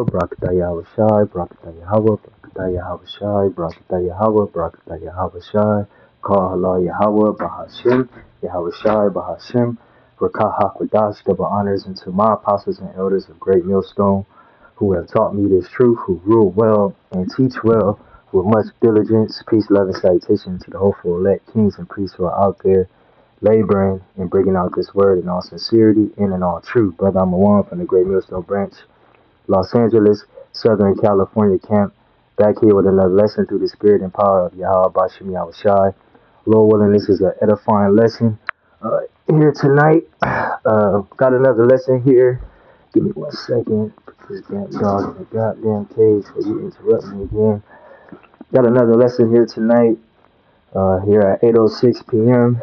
Brakata Yahushai, Brakata Yahweh, Brakata Yahushai, Brakata Yahweh, Brakata Yahushai, Call Allah Yahweh, Bahashim, Yahushai, Bahashim, Rakah Hakwadash, double honors unto my apostles and elders of Great Millstone, who have taught me this truth, who rule well and teach well with much diligence. Peace, love, and salutation to the hopeful elect kings and priests who are out there laboring and bringing out this word in all sincerity and in all truth. Brother, I'm a one from the Great Millstone branch, Los Angeles, Southern California camp, back here with another lesson through the spirit and power of Yahweh Bashim Yahushai. Lord willing, this is an edifying lesson here tonight. Got another lesson here. Give me 1 second. Put this damn dog in the goddamn cage before you interrupt me again. Got another lesson here tonight. Here at 8:06 p.m.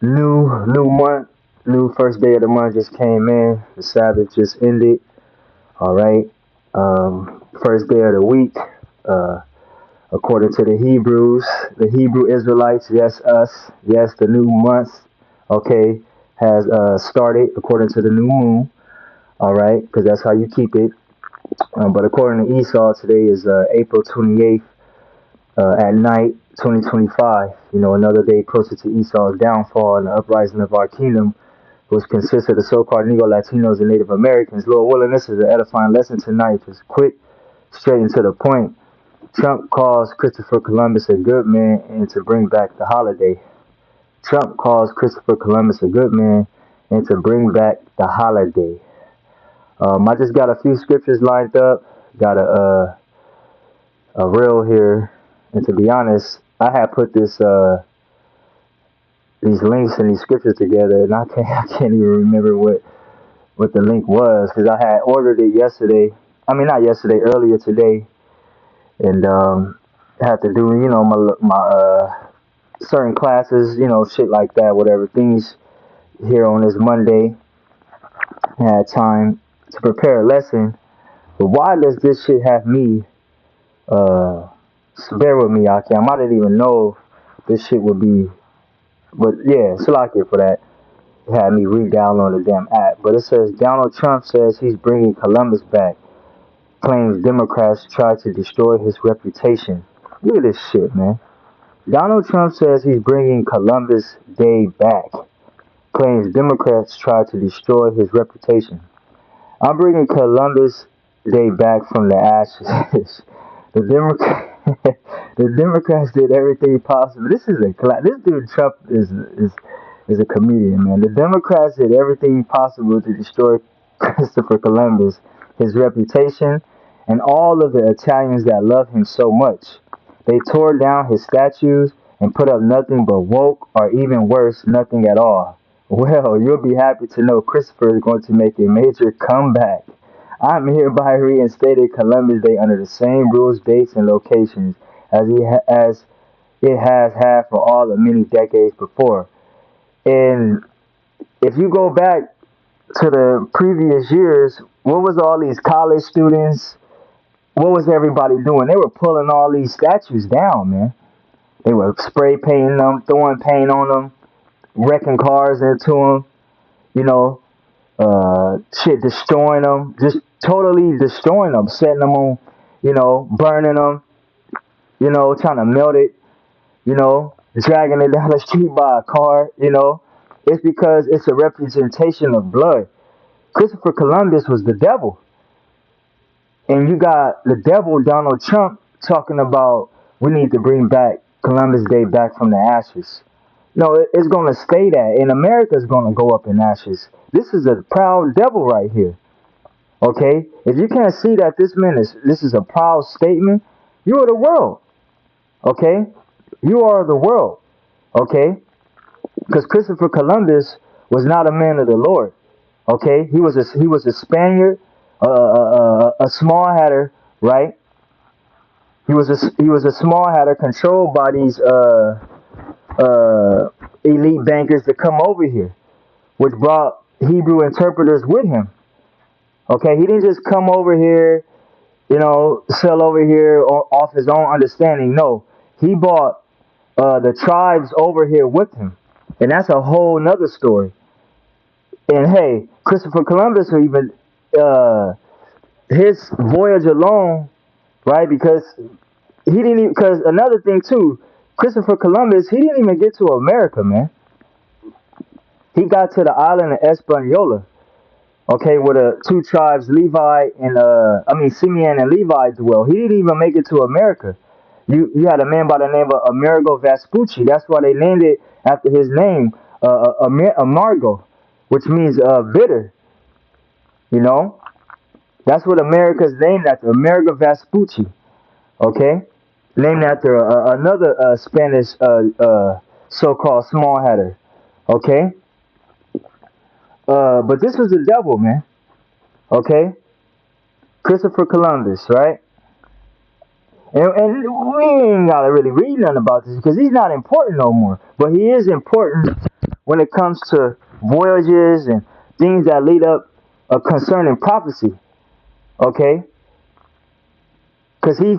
New month, new first day of the month just came in. The Sabbath just ended. All right. First day of the week, according to the Hebrews, the Hebrew Israelites, yes, us, yes, the new month, okay, has started according to the new moon. All right, because that's how you keep it. But according to Esau, today is April 28th at night, 2025. You know, another day closer to Esau's downfall and the uprising of our kingdom, which consists of the so-called Negro Latinos and Native Americans. Lord willing, this is an edifying lesson tonight. Just quick, straight and to the point. Trump calls Christopher Columbus a good man and to bring back the holiday. Trump calls Christopher Columbus a good man and to bring back the holiday. I just got a few scriptures lined up. Got a reel here, and to be honest, I had put this these links and these scriptures together, and I can't even remember what the link was, because I had ordered it yesterday. I mean, not yesterday, earlier today, and had to do, you know, my certain classes, you know, shit like that, whatever things here on this Monday. I had time to prepare a lesson, but why does this shit have me? Bear with me, Aki. I didn't even know this shit would be, but yeah, Salakia for that. It had me re-download the damn app. But it says Donald Trump says he's bringing Columbus back. Claims Democrats try to destroy his reputation. Look at this shit, man. Donald Trump says he's bringing Columbus Day back. Claims Democrats try to destroy his reputation. I'm bringing Columbus Day back from the ashes. The Democrats did everything possible. This dude Trump is a comedian, man. The Democrats did everything possible to destroy Christopher Columbus, his reputation, and all of the Italians that love him so much. They tore down his statues and put up nothing but woke, or even worse, nothing at all. Well, you'll be happy to know Christopher is going to make a major comeback. I'm hereby reinstated Columbus Day under the same rules, dates, and locations as it has had for all the many decades before. And if you go back to the previous years, what was all these college students, what was everybody doing? They were pulling all these statues down, man. They were spray painting them, throwing paint on them, wrecking cars into them, you know, destroying them, just totally destroying them, setting them on, you know, burning them, you know, trying to melt it, you know, dragging it down the street by a car, you know. It's because it's a representation of blood. Christopher Columbus was the devil. And you got the devil, Donald Trump, talking about we need to bring back Columbus Day back from the ashes. No, it's going to stay that. And America's going to go up in ashes. This is a proud devil right here. Okay? If you can't see that this is a proud statement, you are the world. Okay? You are the world. Okay? Because Christopher Columbus was not a man of the Lord. Okay? He was a Spaniard, a small hatter, right? He was a small hatter controlled by these elite bankers to come over here, which brought Hebrew interpreters with him. Okay, he didn't just come over here, you know, sell over here off his own understanding. No, he brought the tribes over here with him, and that's a whole nother story. And hey, Christopher Columbus even his voyage alone, right? Because he didn't even, because another thing too, Christopher Columbus, he didn't even get to America, man. He got to the island of Hispaniola, okay, where the two tribes, Levi and Simeon and Levi dwell. He didn't even make it to America. You had a man by the name of Amerigo Vespucci. That's why they named it after his name, Amargo, which means bitter. You know, that's what America's named after, Amerigo Vespucci. Okay, named after another Spanish so-called small hatter. Okay, but this was the devil, man. Okay, Christopher Columbus, right? And we ain't gotta really read nothing about this because he's not important no more. But he is important when it comes to voyages and things that lead up concerning prophecy. Okay, because he's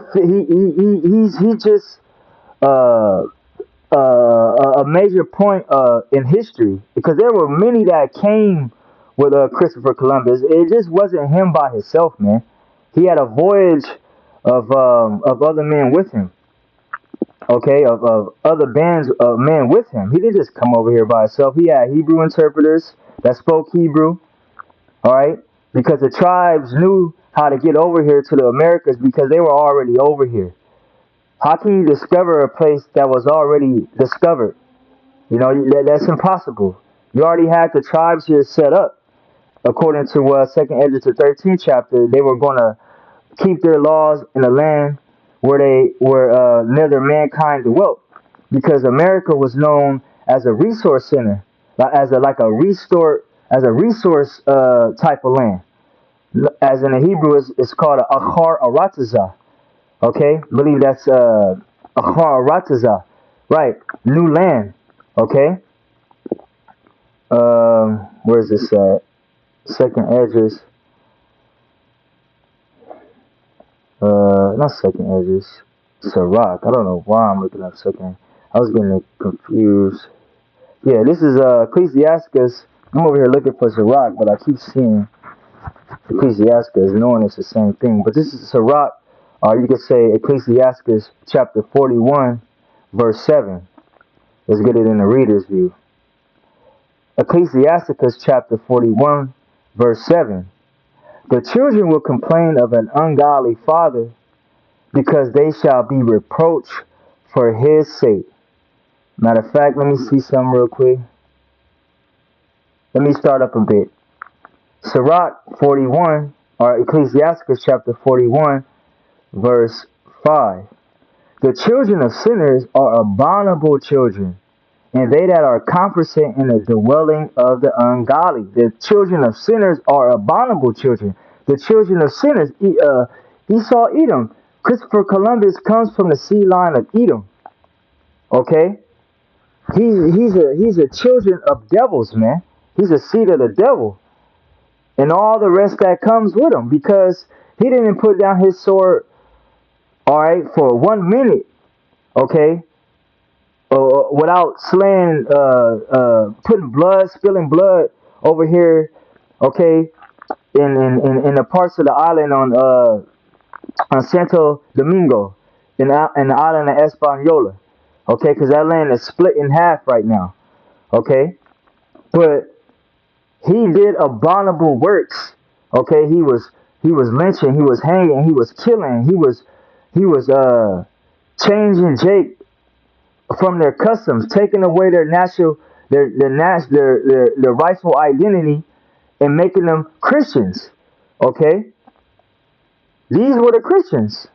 just uh, a major point in history because there were many that came with Christopher Columbus. It just wasn't him by himself, man. He had a voyage of other men with him. Okay, of other bands of men with him. He didn't just come over here by himself. He had Hebrew interpreters that spoke Hebrew. All right, because the tribes knew how to get over here to the Americas because they were already over here. How can you discover a place that was already discovered? You know, that's impossible. You already had the tribes here set up. According to 2nd Ezra to 13th chapter, they were going to keep their laws in the land where they were neither mankind dwelt, because America was known as a resource center, as a resource type of land. As in the Hebrew, it's called a Achar Arataza. Okay, I believe that's Achar Arataza, right? New land. Okay. Where's this at? Second address. Not second address. Sirach. I don't know why I'm looking up second. I was getting it confused. Yeah, this is Ecclesiasticus. I'm over here looking for Sirach, but I keep seeing Ecclesiasticus, knowing it's the same thing. But this is Sirach, or you could say Ecclesiasticus chapter 41, verse 7. Let's get it in the reader's view. Ecclesiasticus chapter 41, verse 7. The children will complain of an ungodly father, because they shall be reproached for his sake. Matter of fact, let me see something real quick. Let me start up a bit. Sirach 41, or Ecclesiasticus chapter 41, verse 5. The children of sinners are abominable children, and they that are comforted in the dwelling of the ungodly. The children of sinners are abominable children. The children of sinners, Esau, Edom. Christopher Columbus comes from the sea line of Edom. Okay, he's a children of devils, man. He's a seed of the devil, and all the rest that comes with him, because he didn't put down his sword, all right, for 1 minute, okay, without slaying, spilling blood over here, okay, in the parts of the island on Santo Domingo, in the island of Hispaniola, okay, because that land is split in half right now, okay, but he did abominable works, okay. He was lynching, he was hanging, he was killing, he was changing Jake from their customs, taking away their natural, their rightful identity, and making them Christians. Okay, these were the Christians.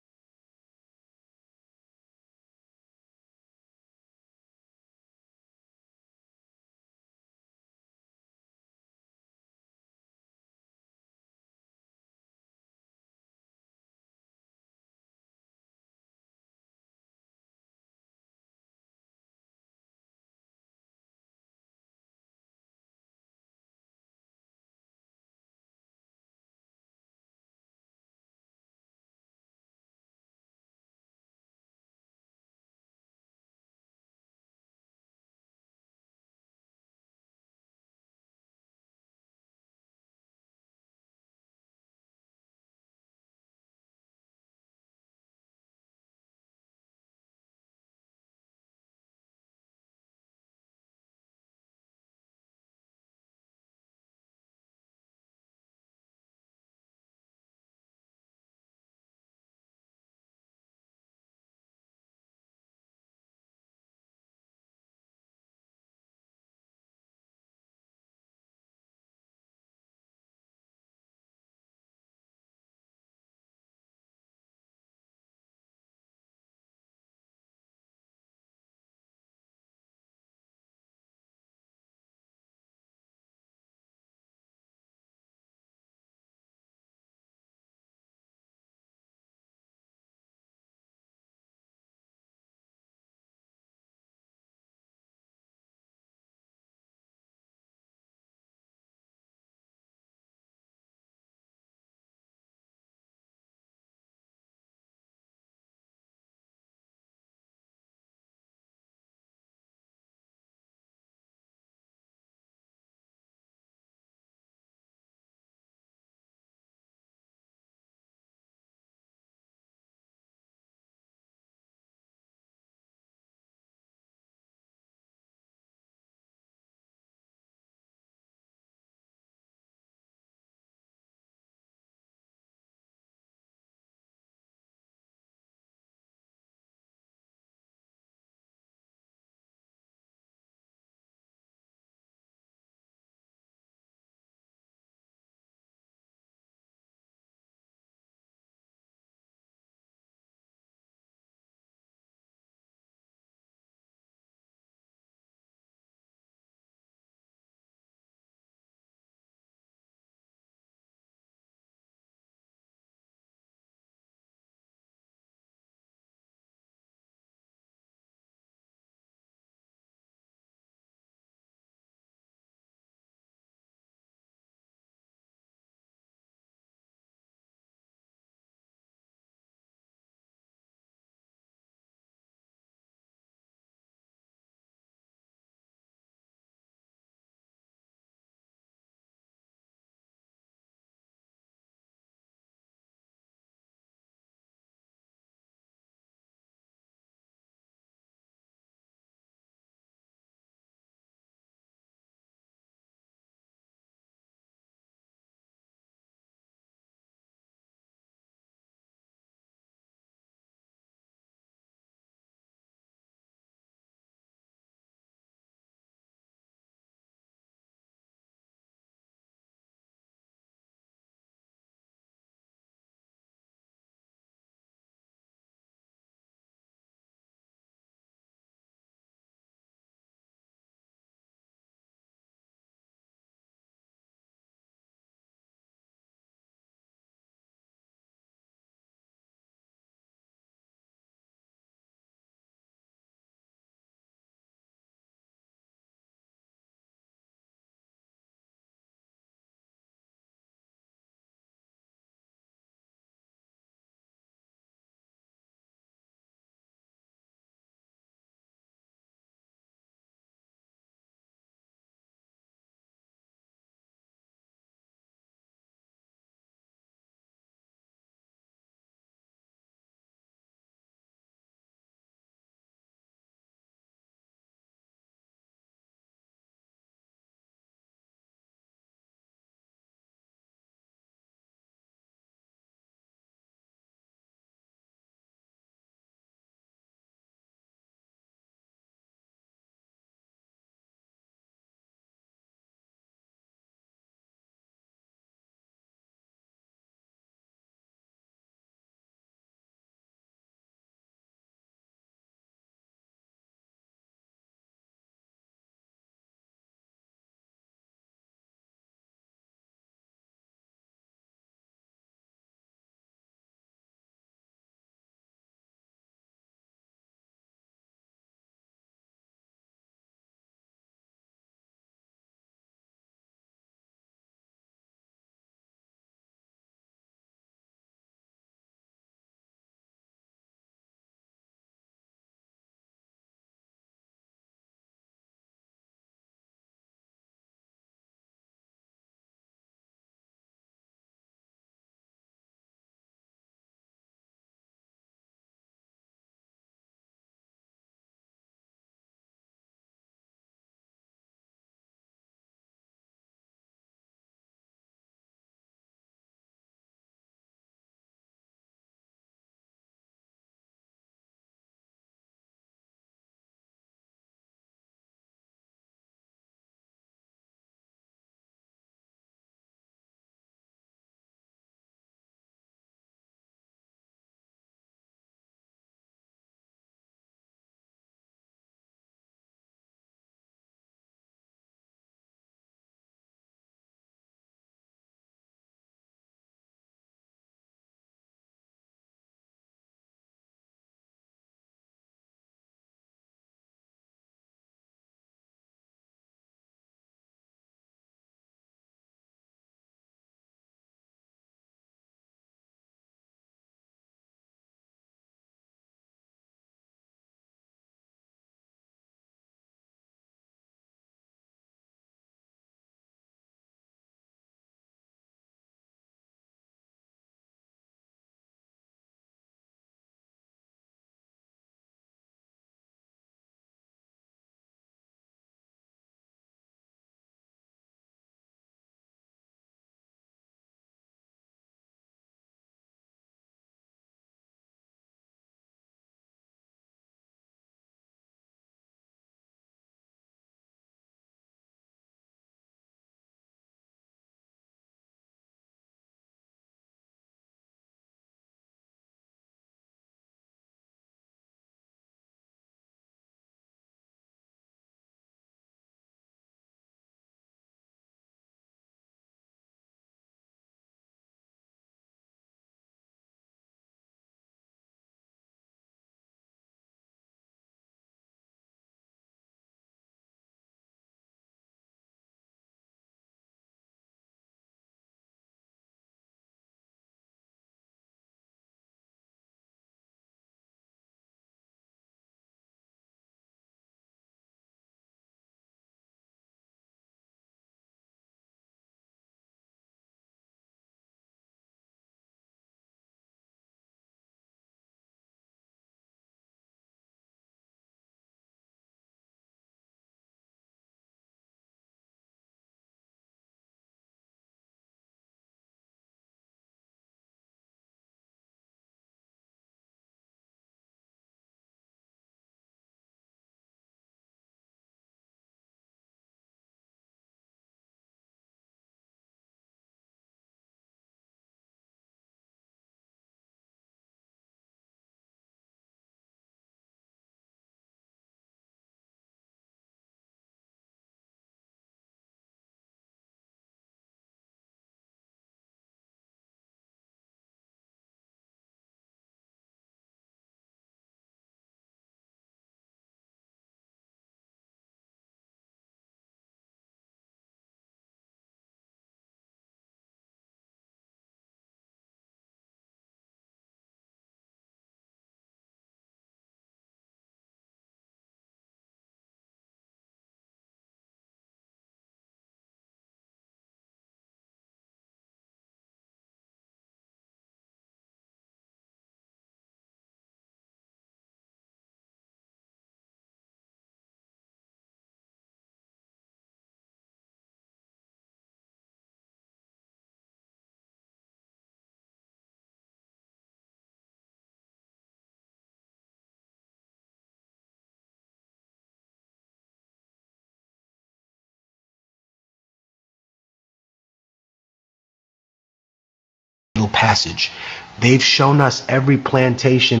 Middle Passage. They've shown us every plantation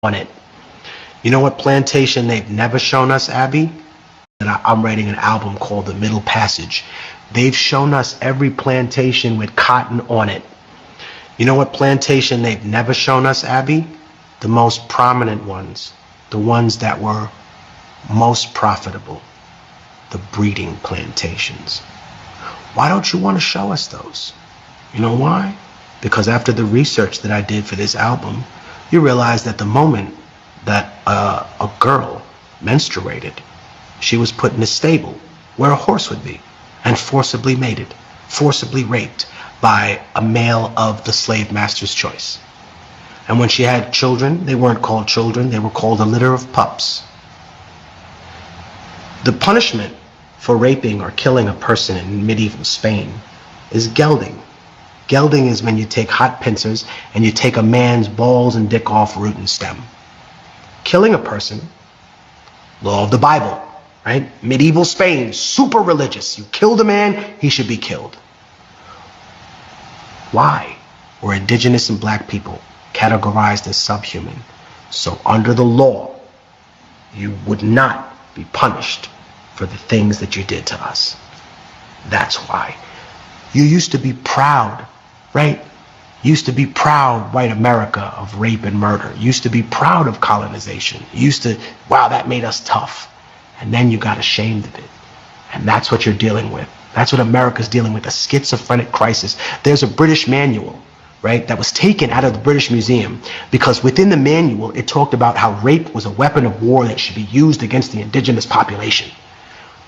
on it. You know what plantation they've never shown us, Abby? And I'm writing an album called The Middle Passage. They've shown us every plantation with cotton on it. You know what plantation they've never shown us, Abby? The most prominent ones. The ones that were most profitable. The breeding plantations. Why don't you want to show us those? You know why? Because after the research that I did for this album, you realize that the moment that a girl menstruated, she was put in a stable where a horse would be and forcibly mated, forcibly raped by a male of the slave master's choice. And when she had children, they weren't called children, they were called a litter of pups. The punishment for raping or killing a person in medieval Spain is gelding. Gelding is when you take hot pincers and you take a man's balls and dick off root and stem. Killing a person, law of the Bible, right? Medieval Spain, super religious. You killed a man, he should be killed. Why were indigenous and black people categorized as subhuman? So under the law, you would not be punished for the things that you did to us. That's why. You used to be proud, right? Used to be proud, white America, of rape and murder. Used to be proud of colonization. Used to, wow, that made us tough. And then you got ashamed of it. And that's what you're dealing with. That's what America's dealing with, a schizophrenic crisis. There's a British manual, right, that was taken out of the British Museum because within the manual, it talked about how rape was a weapon of war that should be used against the indigenous population.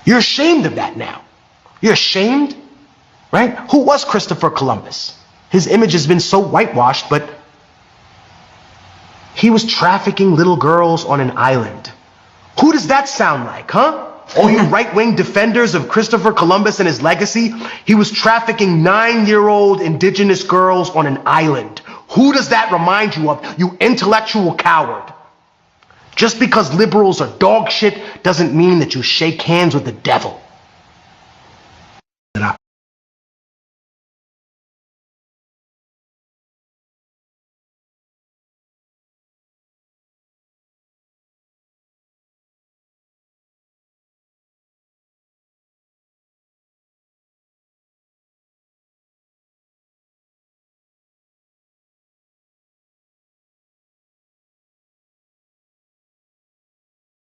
You're ashamed of that now. You're ashamed, right? Who was Christopher Columbus? His image has been so whitewashed, but he was trafficking little girls on an island. Who does that sound like, huh? All you right-wing defenders of Christopher Columbus and his legacy, he was trafficking 9-year-old indigenous girls on an island. Who does that remind you of, you intellectual coward? Just because liberals are dog shit doesn't mean that you shake hands with the devil.